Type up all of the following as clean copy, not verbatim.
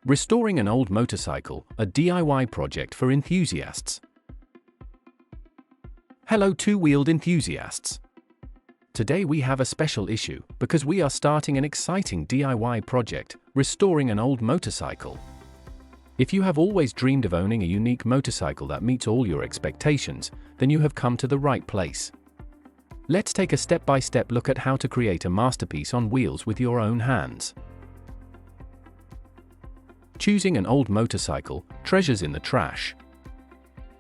Restoring an old motorcycle, a DIY project for enthusiasts. Hello two-wheeled enthusiasts. Today we have a special issue, because we are starting an exciting DIY project, restoring an old motorcycle. If you have always dreamed of owning a unique motorcycle that meets all your expectations, then you have come to the right place. Let's take a step-by-step look at how to create a masterpiece on wheels with your own hands. Choosing an old motorcycle, treasures in the trash.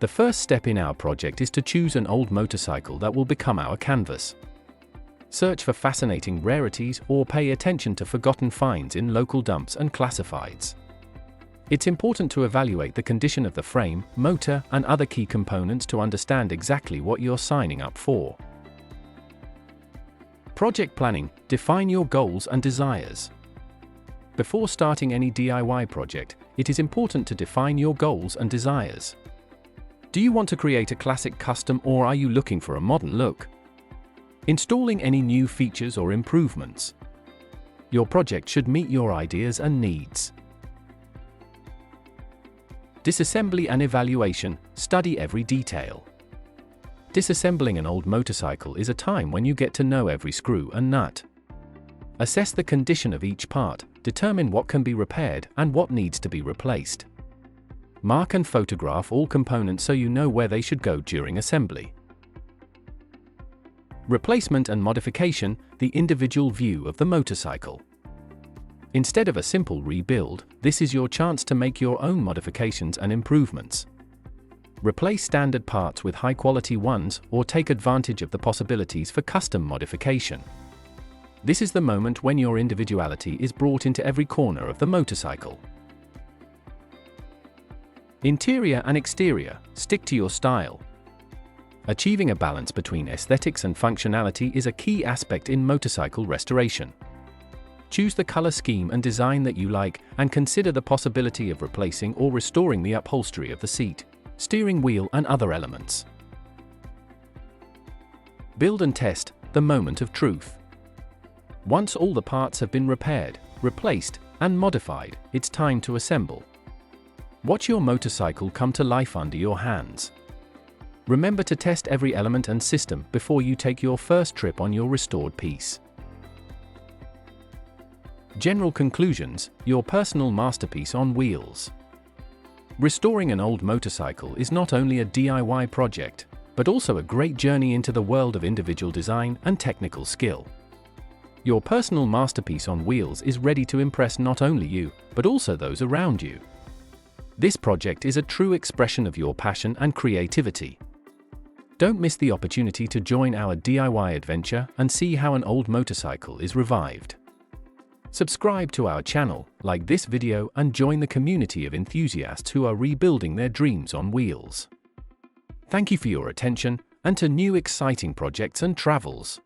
The first step in our project is to choose an old motorcycle that will become our canvas. Search for fascinating rarities or pay attention to forgotten finds in local dumps and classifieds. It's important to evaluate the condition of the frame, motor, and other key components to understand exactly what you're signing up for. Project planning. Define your goals and desires. Before starting any DIY project, it is important to define your goals and desires. Do you want to create a classic custom, or are you looking for a modern look? Installing any new features or improvements? Your project should meet your ideas and needs. Disassembly and evaluation. Study every detail. Disassembling an old motorcycle is a time when you get to know every screw and nut. Assess the condition of each part, determine what can be repaired and what needs to be replaced. Mark and photograph all components so you know where they should go during assembly. Replacement and modification. The individual view of the motorcycle. Instead of a simple rebuild, this is your chance to make your own modifications and improvements. Replace standard parts with high-quality ones, or take advantage of the possibilities for custom modification. This is the moment when your individuality is brought into every corner of the motorcycle. Interior and exterior. Stick to your style. Achieving a balance between aesthetics and functionality is a key aspect in motorcycle restoration. Choose the color scheme and design that you like, and consider the possibility of replacing or restoring the upholstery of the seat, steering wheel, and other elements. Build and test. The moment of truth. Once all the parts have been repaired, replaced, and modified, it's time to assemble. Watch your motorcycle come to life under your hands. Remember to test every element and system before you take your first trip on your restored piece. General conclusions. Your personal masterpiece on wheels. Restoring an old motorcycle is not only a DIY project, but also a great journey into the world of individual design and technical skill. Your personal masterpiece on wheels is ready to impress not only you, but also those around you. This project is a true expression of your passion and creativity. Don't miss the opportunity to join our DIY adventure and see how an old motorcycle is revived. Subscribe to our channel, like this video, and join the community of enthusiasts who are rebuilding their dreams on wheels. Thank you for your attention, and to new exciting projects and travels.